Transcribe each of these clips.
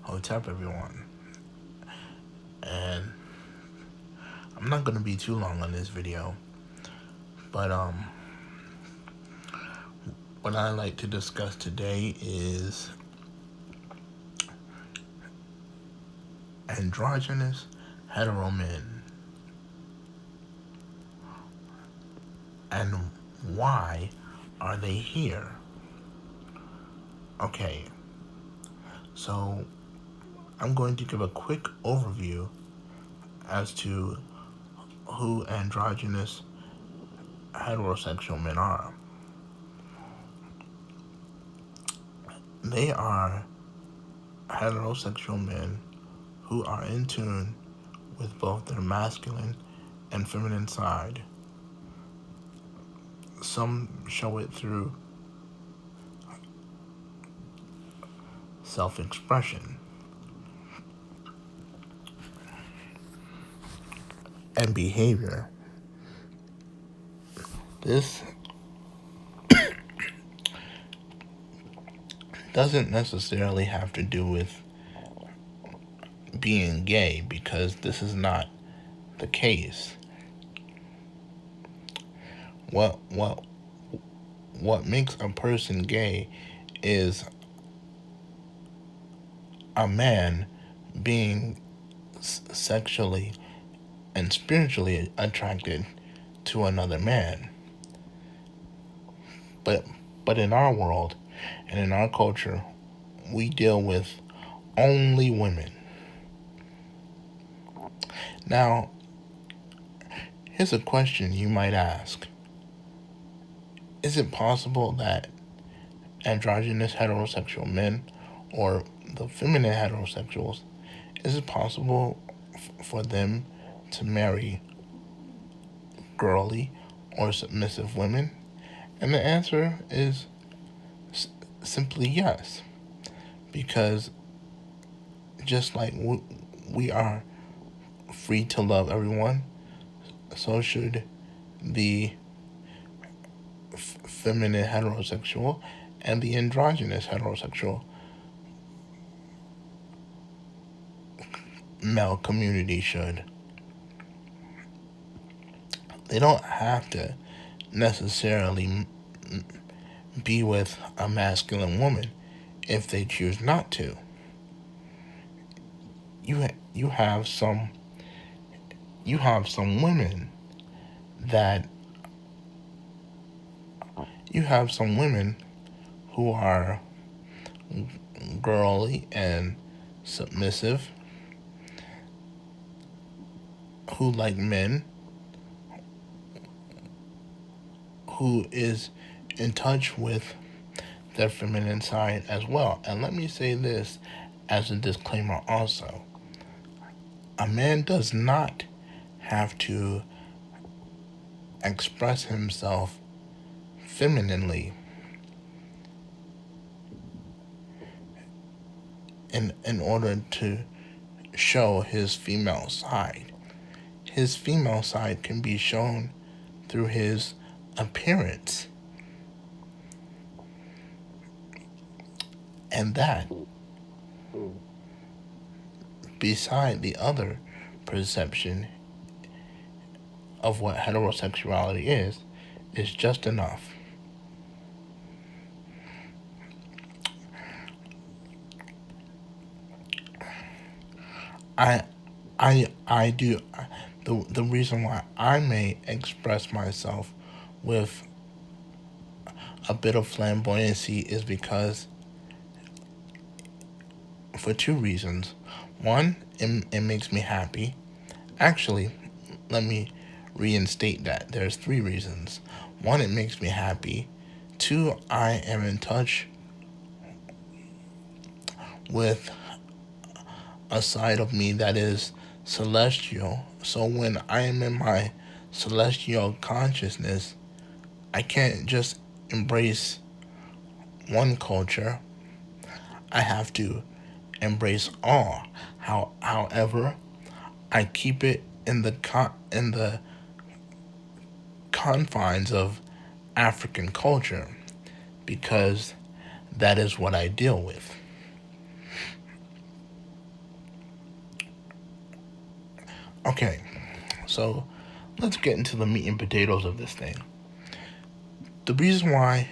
Hotep, everyone. And I'm not going to be too long on this video, but what I like to discuss today is androgynous hetero-Men and why are they here? Okay, so I'm going to give a quick overview as to who androgynous heterosexual men are. They are heterosexual men who are in tune with both their masculine and feminine side. Some show it through self-expression and behavior. This doesn't necessarily have to do with being gay, because this is not the case. What makes a person gay is a man being sexually and spiritually attracted to another man. But in our world and in our culture, we deal with only women. Now, here's a question you might ask. Is it possible that androgynous heterosexual men, or the feminine heterosexuals, is it possible for them to marry girly or submissive women? And the answer is simply yes, because just like we are free to love everyone, so should the feminine heterosexual and the androgynous heterosexual male community should. They don't have to necessarily be with a masculine woman if they choose not to. You have some women that who are girly and submissive, who like men, who is in touch with their feminine side as well. And let me say this as a disclaimer also. A man does not have to express himself femininely in order to show his female side. His female side can be shown through his appearance. And that, beside the other perception of what heterosexuality is just enough. I do the reason why I may express myself with a bit of flamboyancy is because, for two reasons. One, it makes me happy. Actually, let me reinstate that. There's three reasons. One, it makes me happy. Two, I am in touch with a side of me that is celestial. So when I am in my celestial consciousness, I can't just embrace one culture. I have to embrace all. However, I keep it in the confines of African culture, because that is what I deal with. Okay, so let's get into the meat and potatoes of this thing. The reason why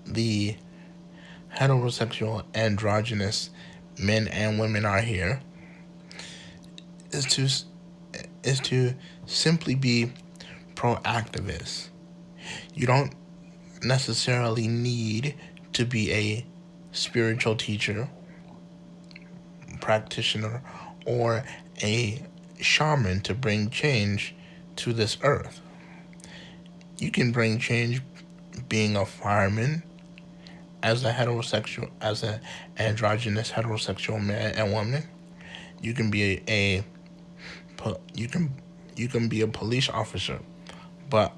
the heterosexual androgynous men and women are here is to simply be proactivists. You don't necessarily need to be a spiritual teacher, practitioner, or a shaman to bring change to this earth. You can bring change being a fireman, as an androgynous heterosexual man and woman. You can be you can you can be a police officer, but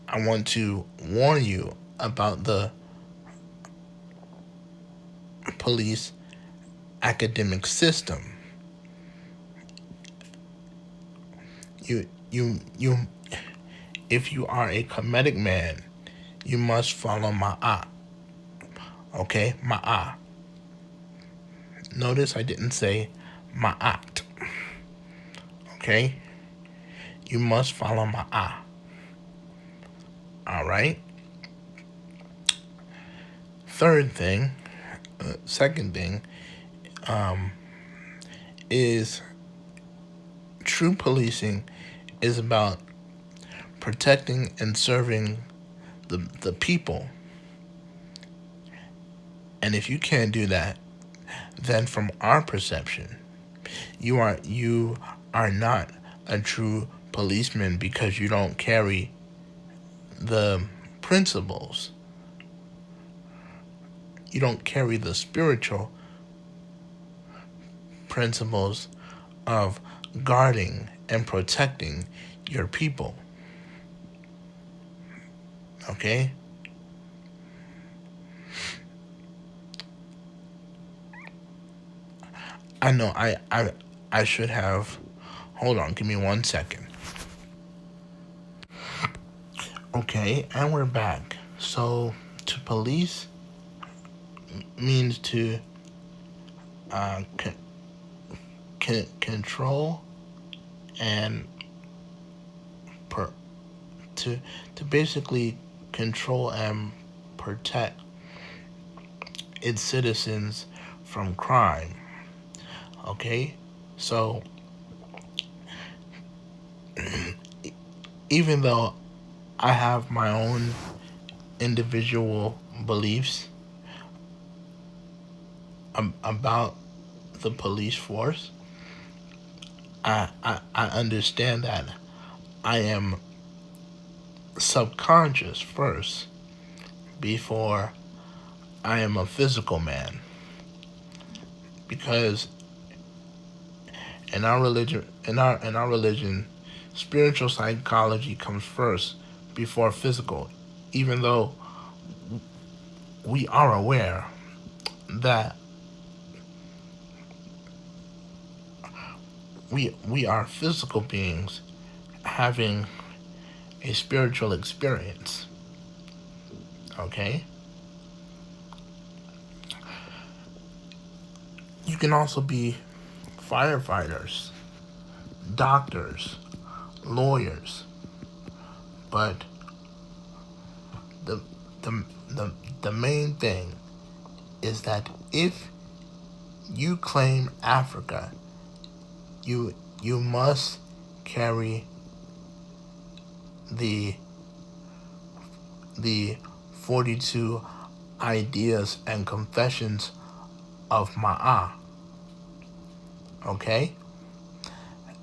I want to warn you about the police academic system. You if you are a comedic man, you must follow Ma'at. Okay? Ma'at. Notice I didn't say Ma'at. Okay? You must follow Ma'at. Alright? Second thing, is true policing is about protecting and serving the people. And if you can't do that, then from our perception, you are not a true policeman because you don't carry the principles. You don't carry the spiritual principles of guarding and protecting your people. Okay? I know I should have. Hold on, give me 1 second. Okay, and we're back. So, to police means to control and to basically control and protect its citizens from crime. Okay, so even though I have my own individual beliefs about the police force, I understand that I am subconscious first before I am a physical man. Because in our religion, spiritual psychology comes first before physical, even though we are aware that we are physical beings having a spiritual experience. Okay? You can also be firefighters, doctors, lawyers, but the the the main thing is that if you claim Africa, you must carry the 42 ideas and confessions of Ma'at. Okay?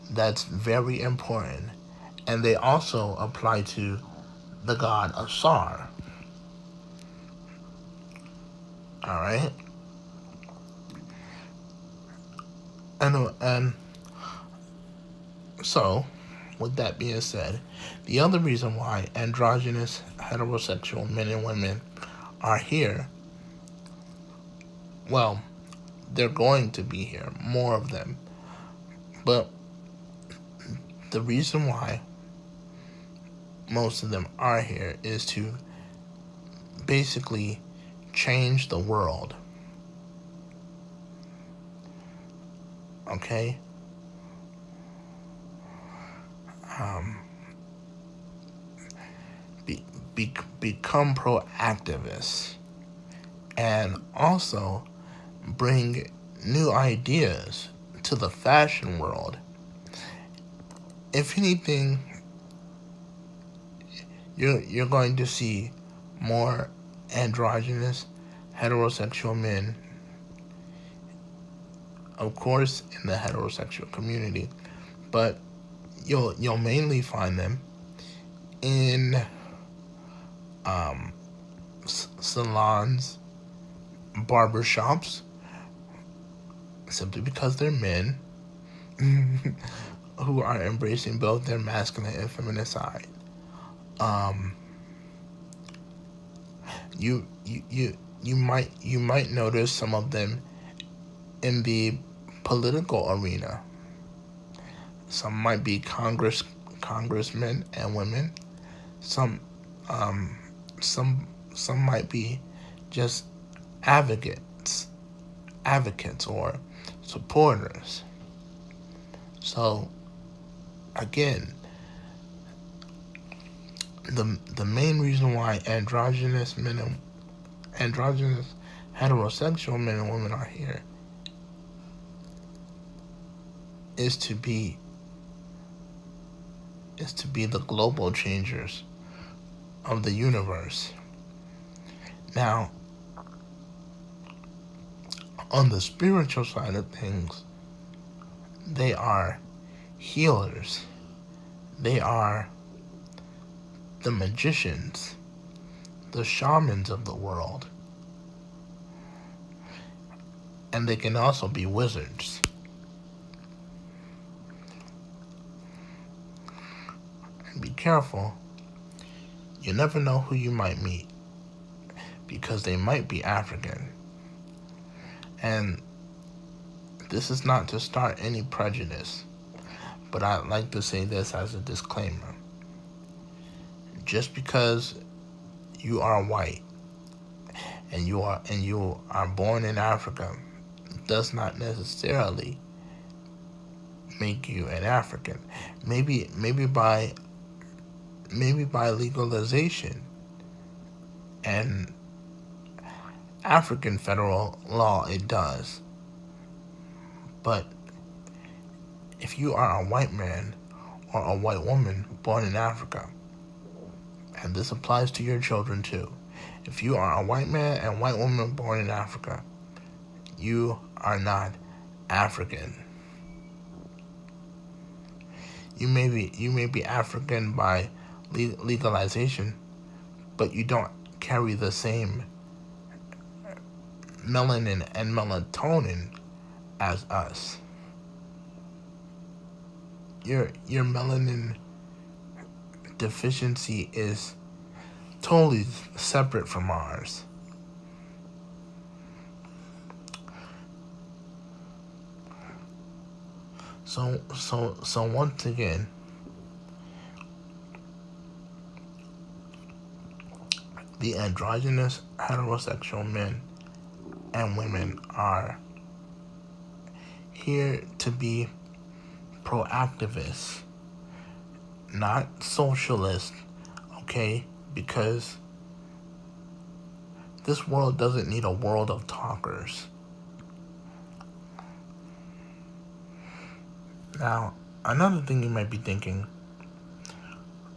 That's very important. And they also apply to the god Asar. Alright? And so, with that being said, the other reason why androgynous heterosexual men and women are here, well, they're going to be here, more of them. But the reason why most of them are here is to basically change the world. Okay? become proactivists and also bring new ideas to the fashion world. If anything, you're going to see more androgynous heterosexual men, of course, in the heterosexual community, but you'll mainly find them in salons, barbershops, simply because they're men who are embracing both their masculine and feminine side. You might notice some of them in the political arena. Some might be congressmen and women. Some some might be just advocates or supporters. So again, the main reason why androgynous heterosexual men and women are here is to be the global changers of the universe. Now, on the spiritual side of things, they are healers. They are the magicians, the shamans of the world. And they can also be wizards. And be careful. You never know who you might meet, because they might be African. And this is not to start any prejudice, but I'd like to say this as a disclaimer. Just because you are white and you are born in Africa does not necessarily make you an African. Maybe by legalization and African federal law it does. But if you are a white man or a white woman born in Africa, and this applies to your children too, if you are a white man and white woman born in Africa, you are not African. You may be African by legalization, but you don't carry the same melanin and melatonin as us. Your melanin deficiency is totally separate from ours. So once again, the androgynous heterosexual men and women are here to be proactivists, not socialists, okay? Because this world doesn't need a world of talkers. Now, another thing you might be thinking,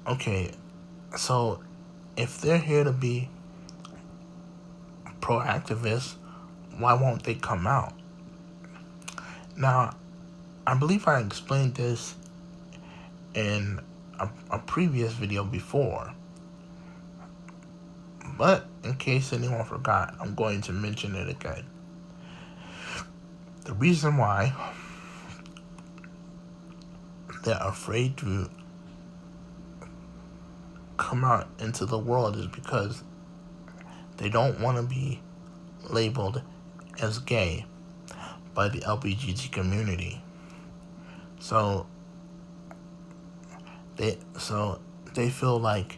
okay, so if they're here to be proactivists, why won't they come out? Now, I believe I explained this in a previous video before, but in case anyone forgot, I'm going to mention it again. The reason why they're afraid to come out into the world is because they don't want to be labeled as gay by the LGBT community. So they feel like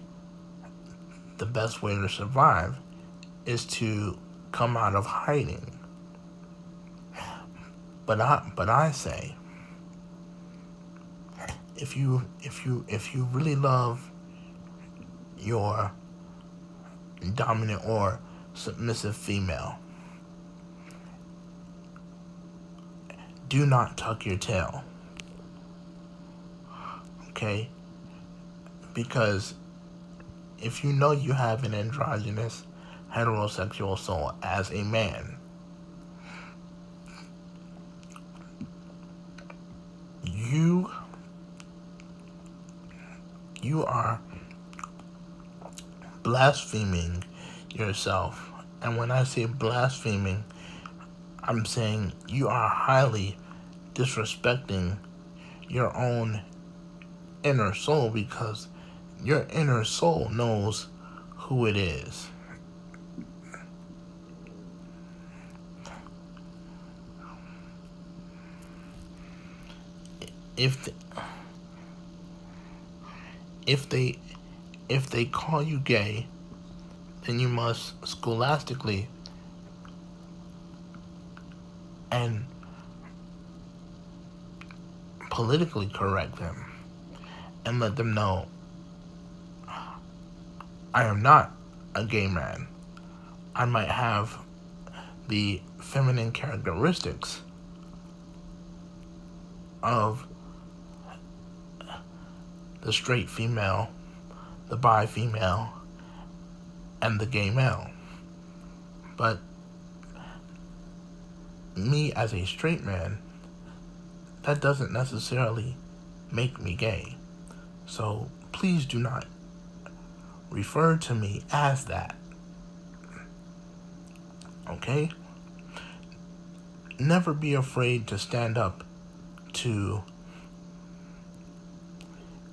the best way to survive is to come out of hiding. But I say, if you really love your dominant or submissive female, do not tuck your tail. Okay? Because if you know you have an androgynous heterosexual soul as a man, you are blaspheming yourself. And when I say blaspheming, I'm saying you are highly disrespecting your own inner soul, because your inner soul knows who it is. If the, if they call you gay, then you must scholastically and politically correct them and let them know, I am not a gay man. I might have the feminine characteristics of the straight female, the bi female, and the gay male. But me as a straight man, that doesn't necessarily make me gay. So please do not refer to me as that. Okay? Never be afraid to stand up to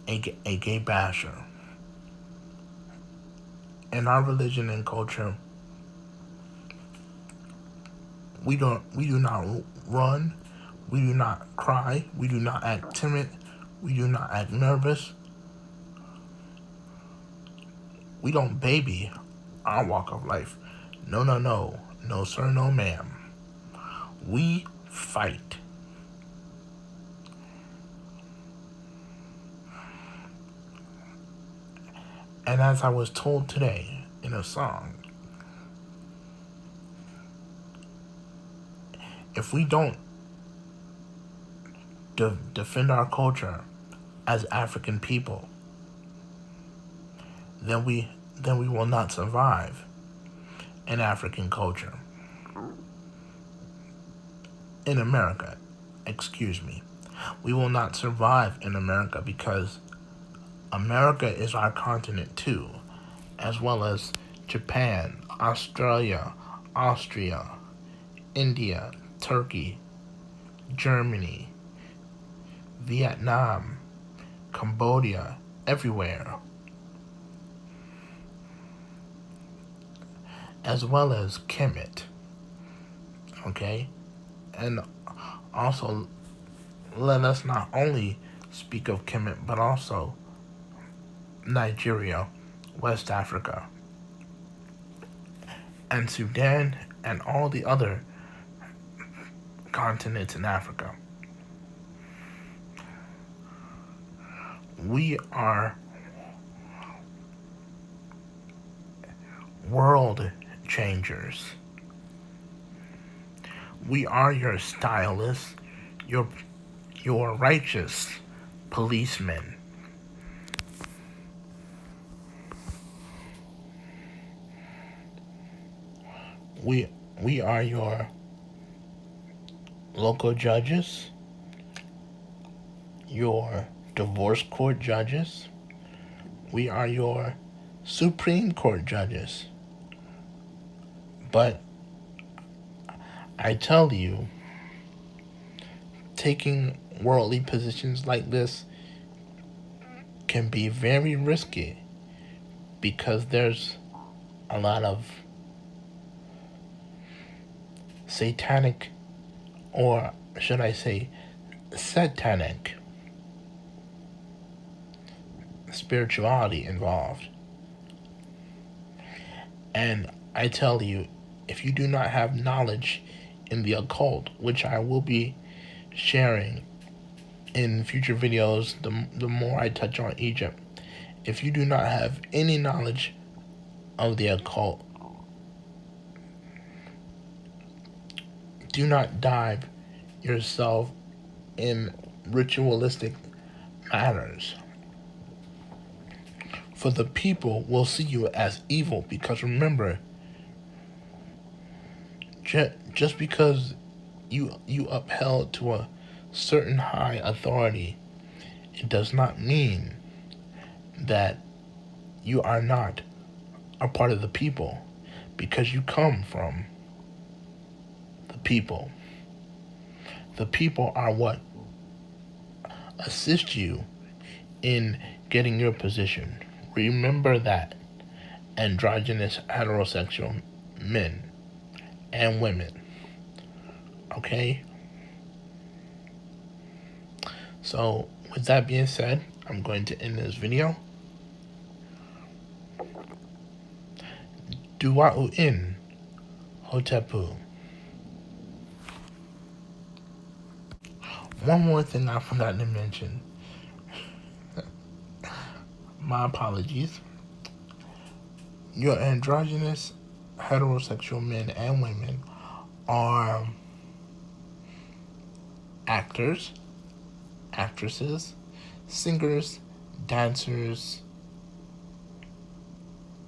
a gay basher. In our religion and culture, we do not run, we do not cry, we do not act timid, we do not act nervous. We don't baby our walk of life. No, no, no. No, sir, no, ma'am. We fight. And as I was told today in a song, if we don't defend our culture as African people, then we will not survive in African culture. In America, excuse me. We will not survive in America, because America is our continent too, as well as Japan, Australia, Austria, India, Turkey, Germany, Vietnam, Cambodia, everywhere. As well as Kemet. Okay? And also, let us not only speak of Kemet, but also Nigeria, West Africa, and Sudan, and all the other continents in Africa. We are world changers. We are your stylists, your righteous policemen. We are your local judges, your divorce court judges. We are your Supreme Court judges. But I tell you, taking worldly positions like this can be very risky, because there's a lot of satanic, or should I say satanic spirituality involved. And I tell you, if you do not have knowledge in the occult, which I will be sharing in future videos, the more I touch on Egypt. If you do not have any knowledge of the occult, do not dive yourself in ritualistic matters. For the people will see you as evil, because remember, just because you upheld to a certain high authority, it does not mean that you are not a part of the people, because you come from the people. The people are what assist you in getting your position. Remember that. Androgynous heterosexual men and women. Okay? So, with that being said, I'm going to end this video. Duwa'u'in Hotepu. One more thing I forgot to mention. My apologies. Your androgynous heterosexual men and women are actors, actresses, singers, dancers,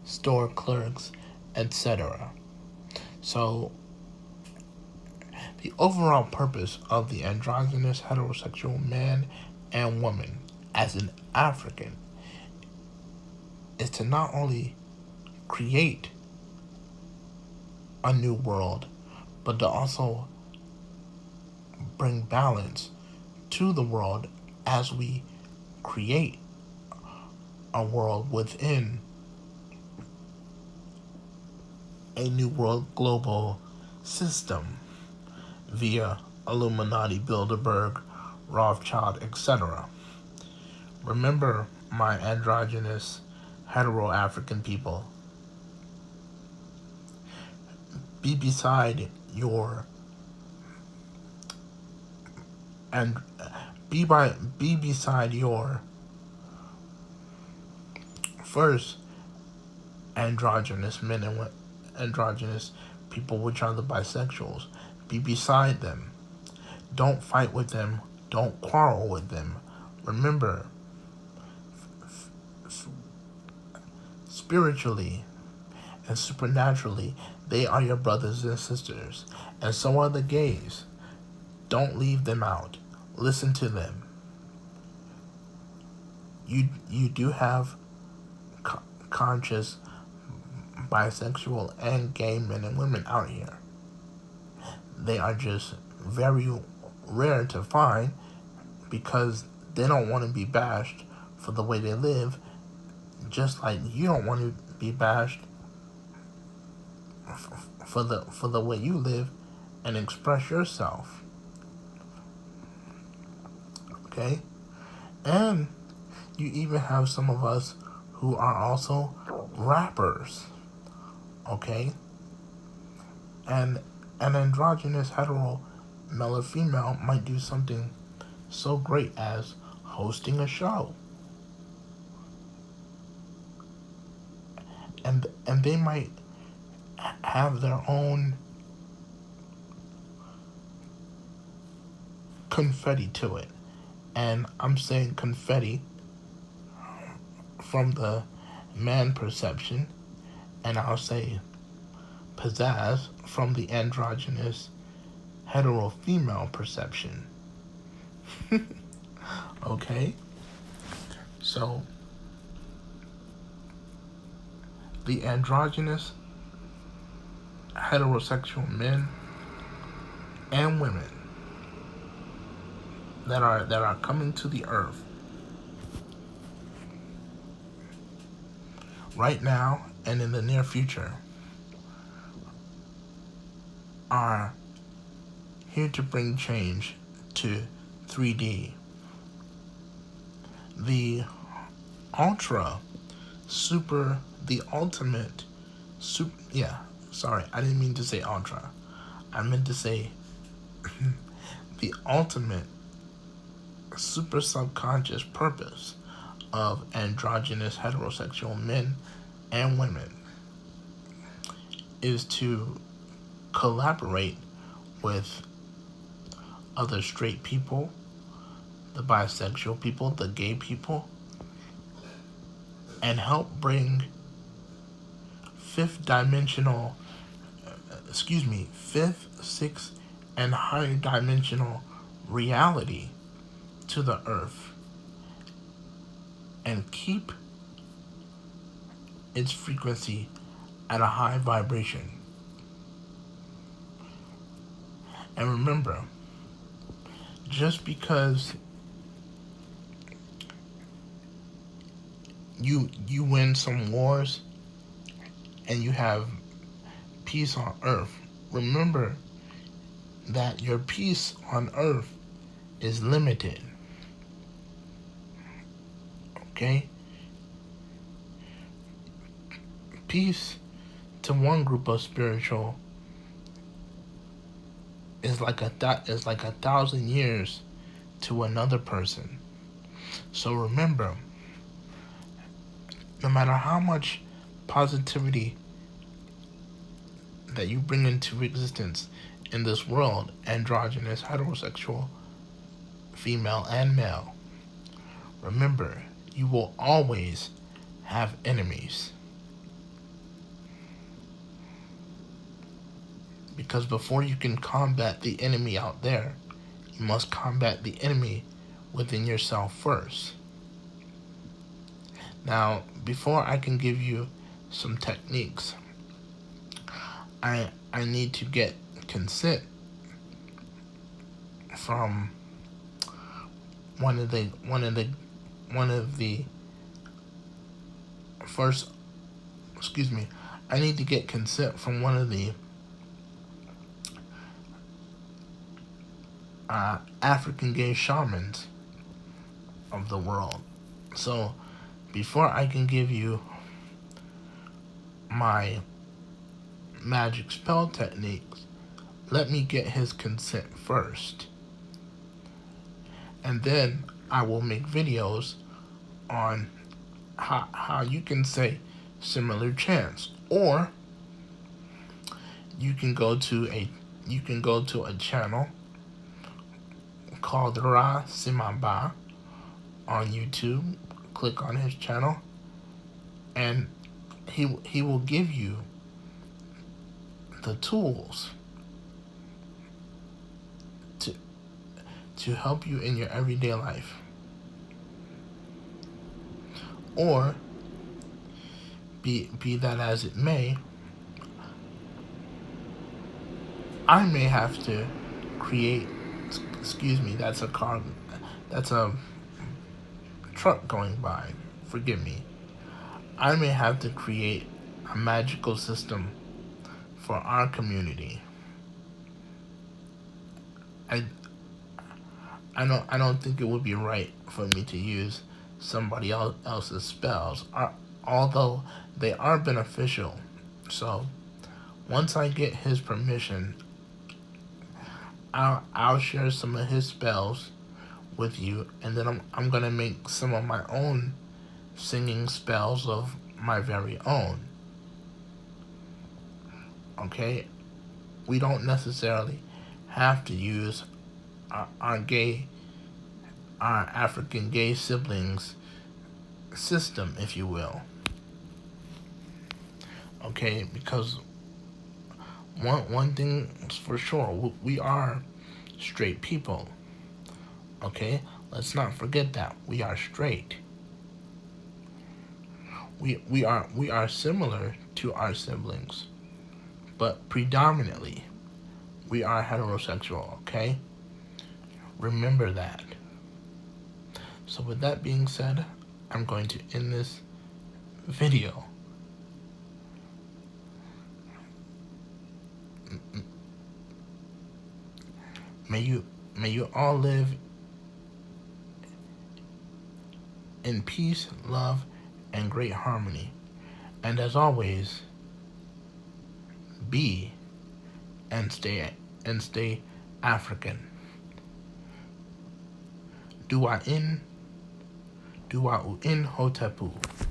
store clerks, etc. So, the overall purpose of the androgynous heterosexual man and woman as an African is to not only create a new world, but to also bring balance to the world as we create a world within a new world global system via Illuminati, Bilderberg, Rothschild, etc. Remember, my androgynous hetero-African people, be beside your and be beside your first androgynous men and androgynous people, which are the bisexuals. Be beside them. Don't fight with them. Don't quarrel with them. Remember, spiritually and supernaturally, they are your brothers and sisters. And so are the gays. Don't leave them out. Listen to them. You do have conscious bisexual and gay men and women out here. They are just very rare to find because they don't want to be bashed for the way they live, just like you don't want to be bashed for the way you live and express yourself. Okay? And you even have some of us who are also rappers. Okay? And an androgynous hetero male or female might do something so great as hosting a show. And they might have their own confetti to it. And I'm saying confetti from the man perception, and I'll say pizzazz from the androgynous hetero-female perception. Okay? So, the androgynous heterosexual men and women that are coming to the earth right now and in the near future are here to bring change to 3D. The ultimate sorry, I didn't mean to say ultra. I meant to say the ultimate super subconscious purpose of androgynous heterosexual men and women is to collaborate with other straight people, the bisexual people, the gay people, and help bring fifth, sixth, and higher dimensional reality to the earth and keep its frequency at a high vibration. And remember, just because you win some wars and you have peace on earth, remember that your peace on earth is limited. Okay? Peace to one group of spiritual is like 1,000 years to another person. So remember, no matter how much positivity that you bring into existence in this world, androgynous, heterosexual, female and male, remember, you will always have enemies. Because before you can combat the enemy out there, you must combat the enemy within yourself first. Now, before I can give you some techniques, I need to get consent from one of the first, I need to get consent from one of the African gay shamans of the world. So before I can give you my magic spell techniques, let me get his consent first. And then I will make videos on how you can say similar chants, or you can go to a channel called Ra Simaba on YouTube. Click on his channel, and he will give you the tools to help you in your everyday life. Or be that as it may, I may have to create, that's a car, that's a truck going by, forgive me. I may have to create a magical system for our community. I don't think it would be right for me to use somebody else's spells, although they are beneficial. So once I get his permission, I'll share some of his spells with you, and then I'm gonna make some of my own singing spells of my very own. Okay, we don't necessarily have to use our African gay siblings system, if you will. Okay, because one thing is for sure, we are straight people. Okay, let's not forget that we are straight. We are similar to our siblings, but predominantly we are heterosexual. Okay, remember that. So with that being said, I'm going to end this video. May you all live in peace, love, and great harmony. And as always, be and stay African. Dua in Hotepu.